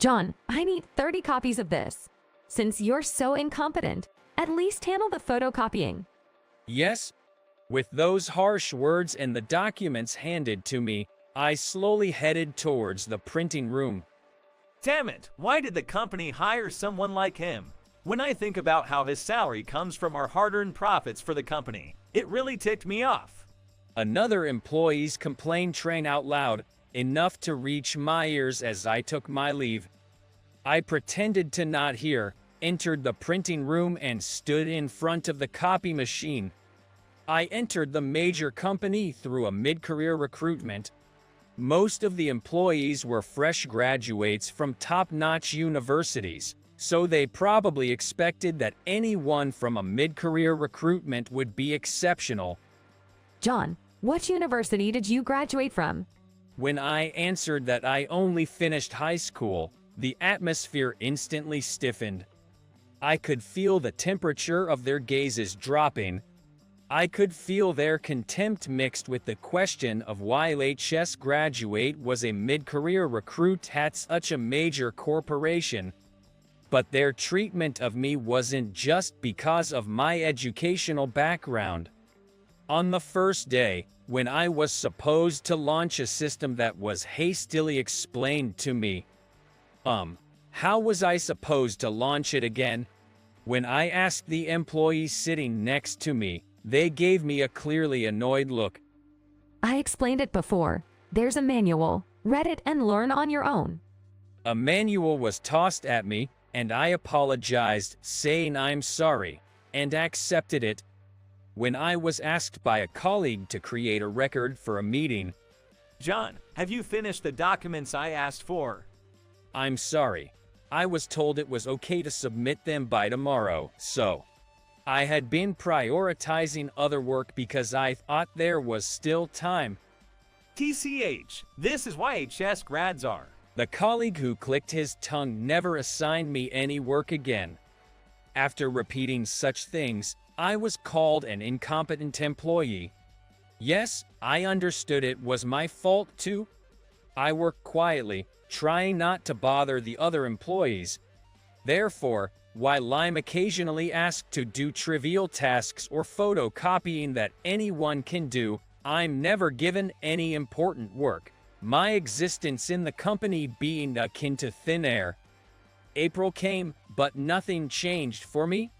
John, I need 30 copies of this. Since you're so incompetent, at least handle the photocopying. Yes? With those harsh words and the documents handed to me, I slowly headed towards the printing room. Damn it, why did the company hire someone like him? When I think about how his salary comes from our hard-earned profits for the company, it really ticked me off. Another employee's complaint rang out loud, enough to reach my ears as I took my leave. I pretended to not hear, entered the printing room and stood in front of the copy machine. I entered the major company through a mid-career recruitment. Most of the employees were fresh graduates from top-notch universities, so they probably expected that anyone from a mid-career recruitment would be exceptional. John, what university did you graduate from? When I answered that I only finished high school, the atmosphere instantly stiffened. I could feel the temperature of their gazes dropping. I could feel their contempt mixed with the question of why HS graduate was a mid-career recruit at such a major corporation. But their treatment of me wasn't just because of my educational background. On the first day, when I was supposed to launch a system that was hastily explained to me, how was I supposed to launch it again? When I asked the employee sitting next to me, they gave me a clearly annoyed look. I explained it before. There's a manual. Read it and learn on your own. A manual was tossed at me, and I apologized, saying I'm sorry, and accepted it. When I was asked by a colleague to create a record for a meeting, John, have you finished the documents I asked for? I'm sorry. I was told it was okay to submit them by tomorrow, so I had been prioritizing other work because I thought there was still time. TCH, this is why HS grads are. The colleague who clicked his tongue never assigned me any work again. After repeating such things, I was called an incompetent employee. Yes, I understood it was my fault too. I worked quietly, trying not to bother the other employees. Therefore, while I'm occasionally asked to do trivial tasks or photocopying that anyone can do, I'm never given any important work, my existence in the company being akin to thin air. April came, but nothing changed for me.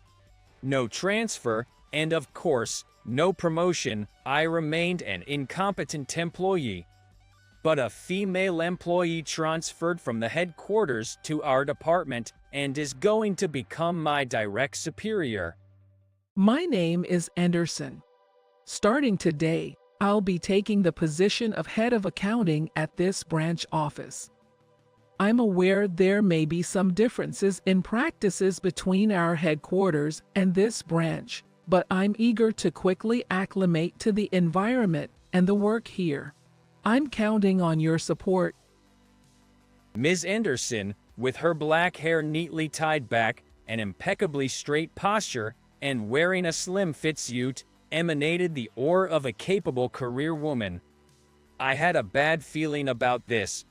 No transfer, and of course, no promotion. I remained an incompetent employee. But a female employee transferred from the headquarters to our department and is going to become my direct superior. My name is Anderson. Starting today, I'll be taking the position of head of accounting at this branch office. I'm aware there may be some differences in practices between our headquarters and this branch, but I'm eager to quickly acclimate to the environment and the work here. I'm counting on your support. Ms. Anderson, with her black hair neatly tied back, an impeccably straight posture, and wearing a slim-fit suit, emanated the aura of a capable career woman. I had a bad feeling about this.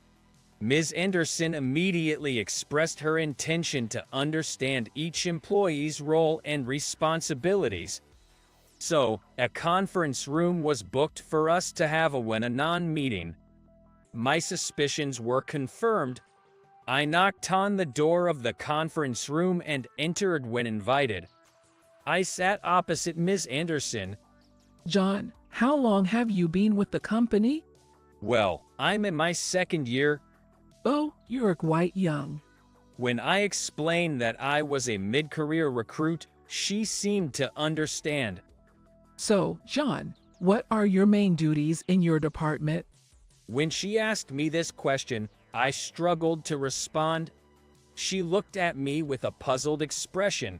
Ms. Anderson immediately expressed her intention to understand each employee's role and responsibilities. So, a conference room was booked for us to have a one-on-one meeting. My suspicions were confirmed. I knocked on the door of the conference room and entered when invited. I sat opposite Ms. Anderson. John, how long have you been with the company? Well, I'm in my second year. Oh, you're quite young. When I explained that I was a mid-career recruit, she seemed to understand. So, John, what are your main duties in your department? When she asked me this question, I struggled to respond. She looked at me with a puzzled expression.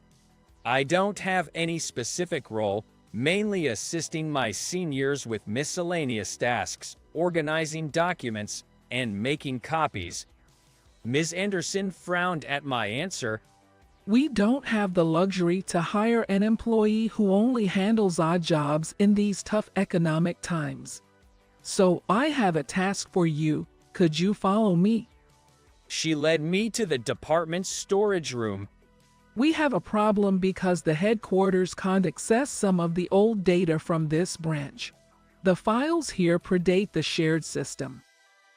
I don't have any specific role, mainly assisting my seniors with miscellaneous tasks, organizing documents, and making copies. Ms. Anderson frowned at my answer. We don't have the luxury to hire an employee who only handles odd jobs in these tough economic times. So I have a task for you. Could you follow me? She led me to the department's storage room. We have a problem because the headquarters can't access some of the old data from this branch. The files here predate the shared system.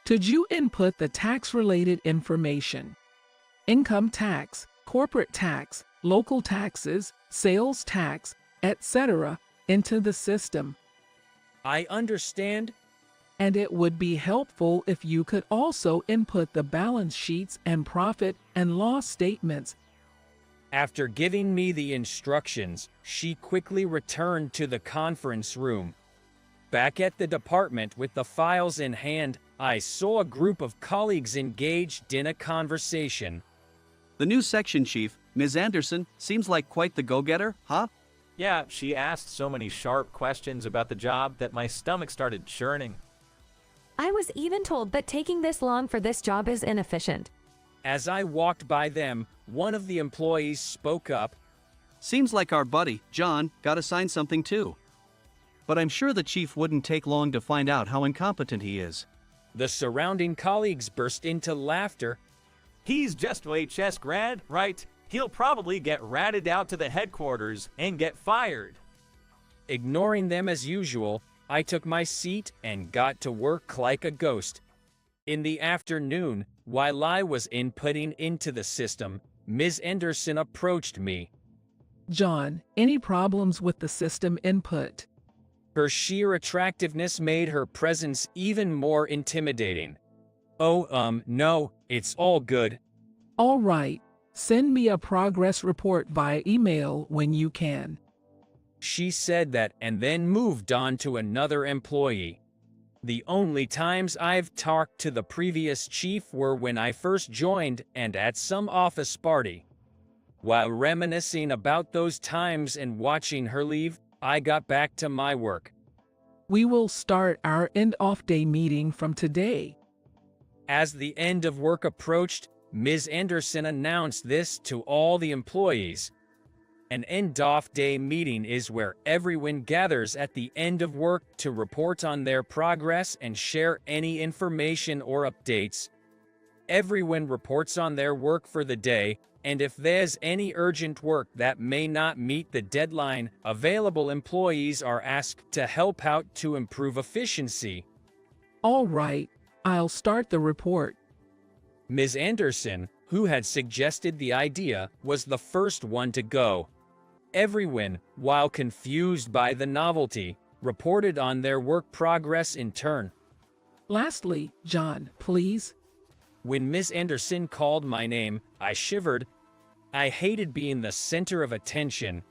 Did you input the tax-related information? Income tax, corporate tax, local taxes, sales tax, etc. into the system? I understand. And it would be helpful if you could also input the balance sheets and profit and loss statements. After giving me the instructions, she quickly returned to the conference room. Back at the department with the files in hand, I saw a group of colleagues engaged in a conversation. The new section chief, Ms. Anderson, seems like quite the go-getter, huh? Yeah, she asked so many sharp questions about the job that my stomach started churning. I was even told that taking this long for this job is inefficient. As I walked by them, one of the employees spoke up. Seems like our buddy, John, got assigned something too. But I'm sure the chief wouldn't take long to find out how incompetent he is. The surrounding colleagues burst into laughter. He's just HS grad, right? He'll probably get ratted out to the headquarters and get fired. Ignoring them as usual, I took my seat and got to work like a ghost. In the afternoon, while I was inputting into the system, Ms. Anderson approached me. John, any problems with the system input? Her sheer attractiveness made her presence even more intimidating. Oh, no, it's all good. All right, send me a progress report via email when you can. She said that and then moved on to another employee. The only times I've talked to the previous chief were when I first joined and at some office party. While reminiscing about those times and watching her leave, I got back to my work. We will start our end-of-day meeting from today. As the end of work approached, Ms. Anderson announced this to all the employees. An end-of-day meeting is where everyone gathers at the end of work to report on their progress and share any information or updates. Everyone reports on their work for the day, and if there's any urgent work that may not meet the deadline, available employees are asked to help out to improve efficiency. All right, I'll start the report. Ms. Anderson, who had suggested the idea, was the first one to go. Everyone, while confused by the novelty, reported on their work progress in turn. Lastly, John, please. When Ms. Anderson called my name, I shivered. I hated being the center of attention.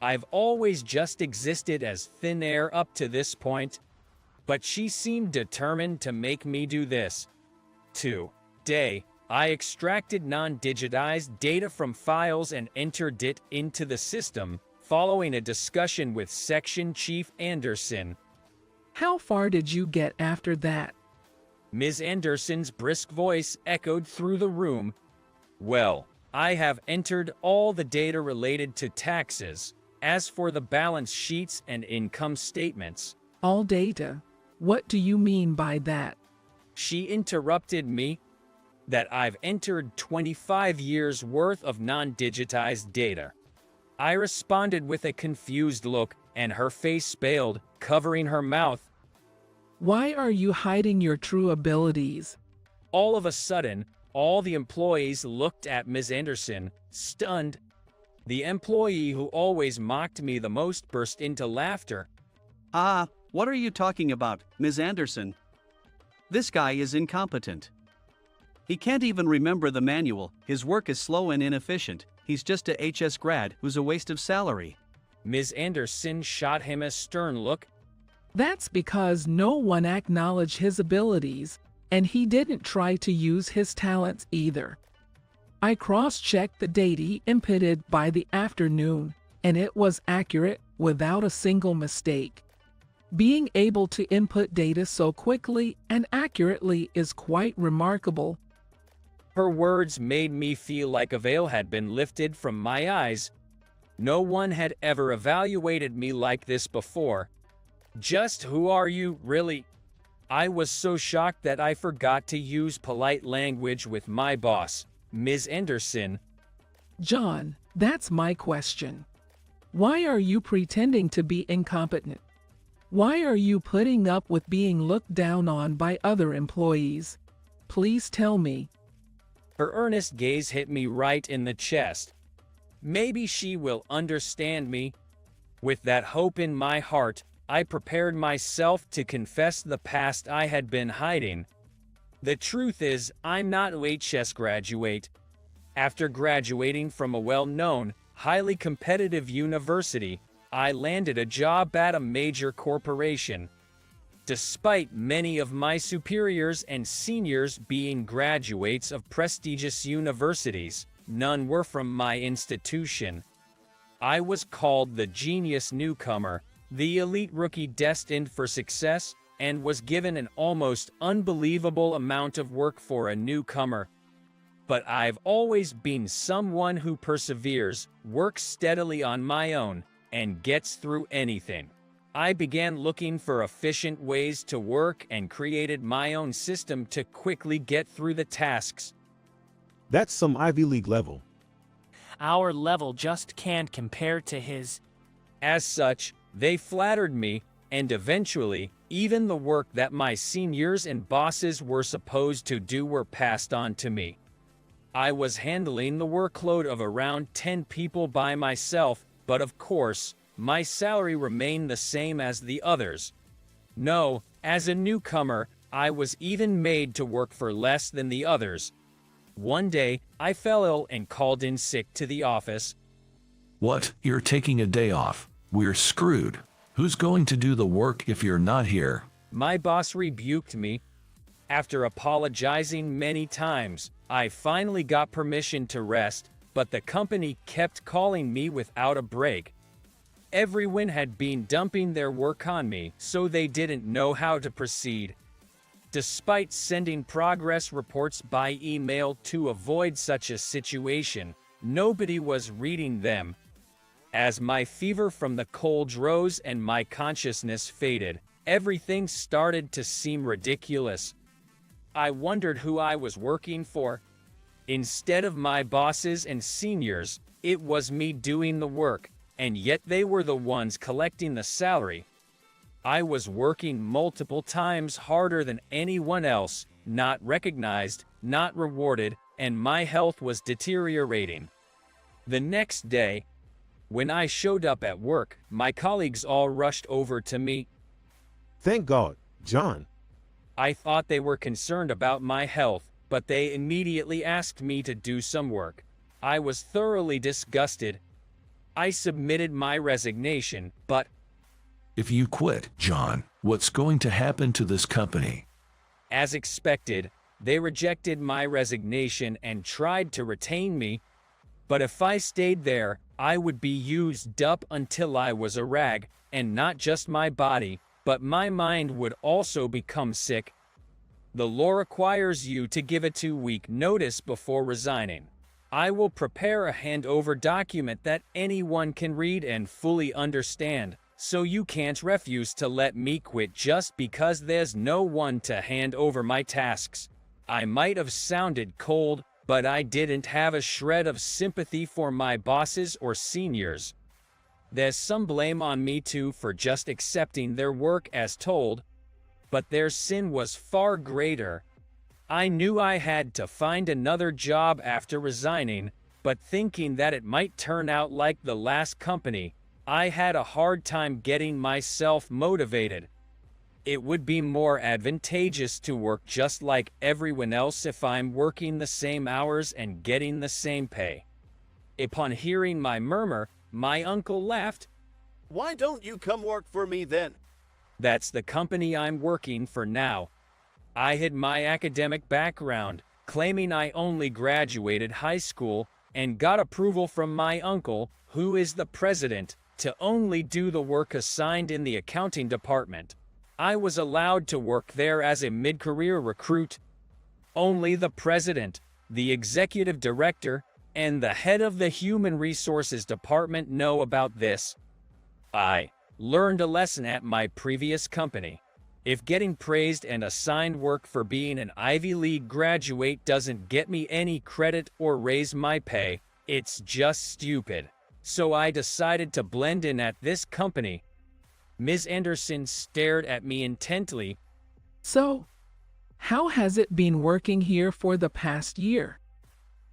I've always just existed as thin air up to this point, but she seemed determined to make me do this. Today, I extracted non-digitized data from files and entered it into the system, following a discussion with Section Chief Anderson. How far did you get after that? Ms. Anderson's brisk voice echoed through the room. Well, I have entered all the data related to taxes. As for the balance sheets and income statements. All data? What do you mean by that? She interrupted me. That I've entered 25 years worth of non-digitized data. I responded with a confused look, and her face paled, covering her mouth. Why are you hiding your true abilities? All of a sudden, all the employees looked at Ms. Anderson, stunned. The employee who always mocked me the most burst into laughter. Ah, what are you talking about, Ms. Anderson? This guy is incompetent. He can't even remember the manual, his work is slow and inefficient, he's just a HS grad who's a waste of salary. Ms. Anderson shot him a stern look. That's because no one acknowledged his abilities, and he didn't try to use his talents either. I cross-checked the data he inputted by the afternoon, and it was accurate without a single mistake. Being able to input data so quickly and accurately is quite remarkable. Her words made me feel like a veil had been lifted from my eyes. No one had ever evaluated me like this before. Just who are you, really? I was so shocked that I forgot to use polite language with my boss, Ms. Anderson. John, that's my question. Why are you pretending to be incompetent? Why are you putting up with being looked down on by other employees? Please tell me. Her earnest gaze hit me right in the chest. Maybe she will understand me. With that hope in my heart, I prepared myself to confess the past I had been hiding. The truth is, I'm not a HS graduate. After graduating from a well-known, highly competitive university, I landed a job at a major corporation. Despite many of my superiors and seniors being graduates of prestigious universities, none were from my institution. I was called the genius newcomer, the elite rookie destined for success, and was given an almost unbelievable amount of work for a newcomer. But I've always been someone who perseveres, works steadily on my own, and gets through anything. I began looking for efficient ways to work and created my own system to quickly get through the tasks. That's some Ivy League level. Our level just can't compare to his. As such, they flattered me, and eventually, even the work that my seniors and bosses were supposed to do were passed on to me. I was handling the workload of around 10 people by myself, but of course, my salary remained the same as the others. No, as a newcomer, I was even made to work for less than the others. One day, I fell ill and called in sick to the office. What? You're taking a day off? We're screwed. Who's going to do the work if you're not here? My boss rebuked me. After apologizing many times, I finally got permission to rest, but the company kept calling me without a break. Everyone had been dumping their work on me, so they didn't know how to proceed. Despite sending progress reports by email to avoid such a situation, nobody was reading them. As my fever from the cold rose and my consciousness faded, everything started to seem ridiculous. I wondered who I was working for. Instead of my bosses and seniors, it was me doing the work, and yet they were the ones collecting the salary. I was working multiple times harder than anyone else, not recognized, not rewarded, and my health was deteriorating. The next day, when I showed up at work, my colleagues all rushed over to me. Thank God, John. I thought they were concerned about my health, but they immediately asked me to do some work. I was thoroughly disgusted. I submitted my resignation, but If you quit, John, what's going to happen to this company? as expected, they rejected my resignation and tried to retain me. But if I stayed there, I would be used up until I was a rag, and not just my body, but my mind would also become sick. The law requires you to give a 2-week notice before resigning. I will prepare a handover document that anyone can read and fully understand, so you can't refuse to let me quit just because there's no one to hand over my tasks. I might have sounded cold, but I didn't have a shred of sympathy for my bosses or seniors. There's some blame on me too for just accepting their work as told, but their sin was far greater. I knew I had to find another job after resigning, but thinking that it might turn out like the last company, I had a hard time getting myself motivated. It would be more advantageous to work just like everyone else if I'm working the same hours and getting the same pay. Upon hearing my murmur, my uncle laughed. Why don't you come work for me then? That's the company I'm working for now. I hid my academic background, claiming I only graduated high school, and got approval from my uncle, who is the president, to only do the work assigned in the accounting department. I was allowed to work there as a mid-career recruit. Only the president, the executive director, and the head of the human resources department know about this. I learned a lesson at my previous company. If getting praised and assigned work for being an Ivy League graduate doesn't get me any credit or raise my pay, it's just stupid. So I decided to blend in at this company. Ms. Anderson stared at me intently. So, how has it been working here for the past year?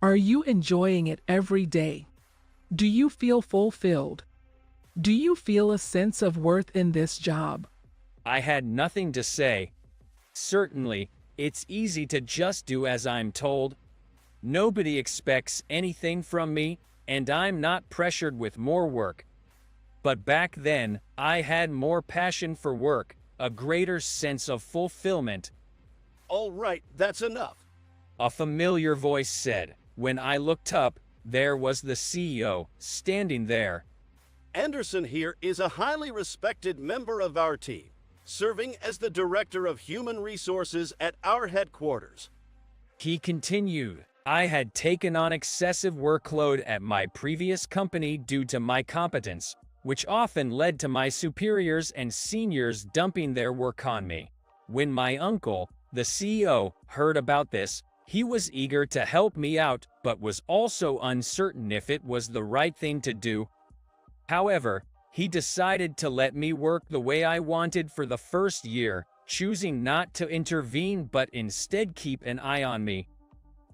Are you enjoying it every day? Do you feel fulfilled? Do you feel a sense of worth in this job? I had nothing to say. Certainly, it's easy to just do as I'm told. Nobody expects anything from me, and I'm not pressured with more work. But back then, I had more passion for work, a greater sense of fulfillment. All right, that's enough. A familiar voice said. When I looked up, there was the CEO, standing there. Anderson here is a highly respected member of our team, serving as the Director of Human Resources at our headquarters. He continued. I had taken on excessive workload at my previous company due to my competence, which often led to my superiors and seniors dumping their work on me. When my uncle, the CEO, heard about this, he was eager to help me out, but was also uncertain if it was the right thing to do. However, he decided to let me work the way I wanted for the first year, choosing not to intervene but instead keep an eye on me.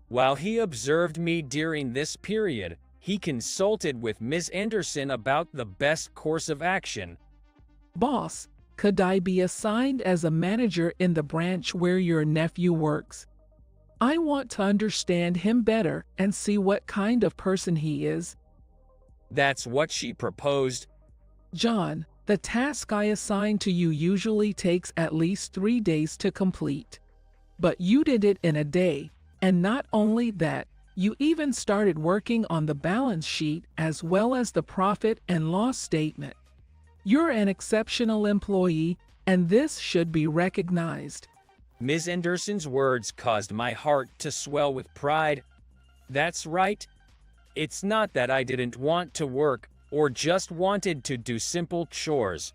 While he observed me during this period, he consulted with Ms. Anderson about the best course of action. Boss, could I be assigned as a manager in the branch where your nephew works? I want to understand him better and see what kind of person he is. That's what she proposed. John, the task I assign to you usually takes at least 3 days to complete. But you did it in a day, and not only that, you even started working on the balance sheet as well as the profit and loss statement. You're an exceptional employee, and this should be recognized. Ms. Anderson's words caused my heart to swell with pride. That's right. It's not that I didn't want to work or just wanted to do simple chores.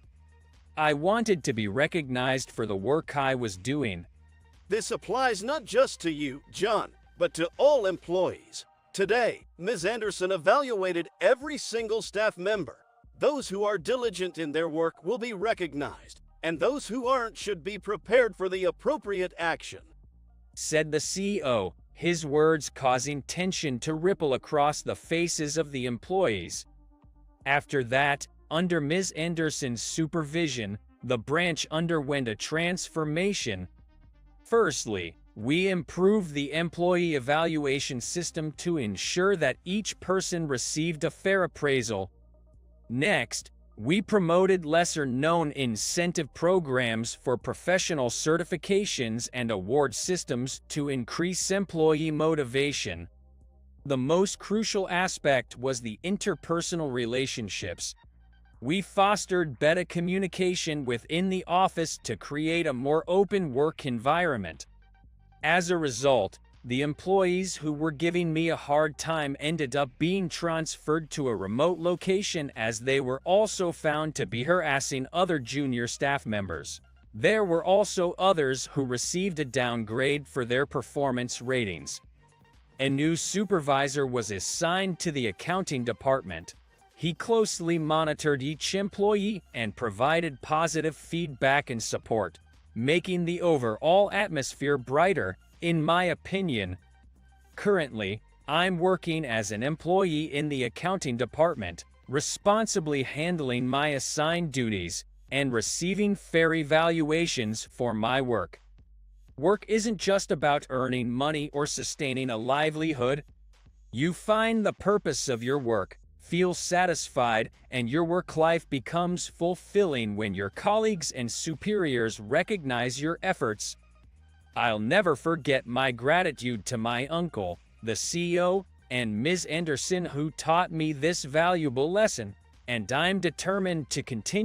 I wanted to be recognized for the work I was doing. This applies not just to you, John, but to all employees. Today, Ms. Anderson evaluated every single staff member. Those who are diligent in their work will be recognized, and those who aren't should be prepared for the appropriate action, said the CEO, his words causing tension to ripple across the faces of the employees. After that, under Ms. Anderson's supervision, the branch underwent a transformation. Firstly, we improved the employee evaluation system to ensure that each person received a fair appraisal. Next, we promoted lesser-known incentive programs for professional certifications and award systems to increase employee motivation. The most crucial aspect was the interpersonal relationships. We fostered better communication within the office to create a more open work environment. As a result, the employees who were giving me a hard time ended up being transferred to a remote location as they were also found to be harassing other junior staff members. There were also others who received a downgrade for their performance ratings. A new supervisor was assigned to the accounting department. He closely monitored each employee and provided positive feedback and support, making the overall atmosphere brighter, in my opinion. Currently, I'm working as an employee in the accounting department, responsibly handling my assigned duties and receiving fair evaluations for my work. Work isn't just about earning money or sustaining a livelihood. You find the purpose of your work, feel satisfied, and your work life becomes fulfilling when your colleagues and superiors recognize your efforts. I'll never forget my gratitude to my uncle, the CEO, and Ms. Anderson who taught me this valuable lesson, and I'm determined to continue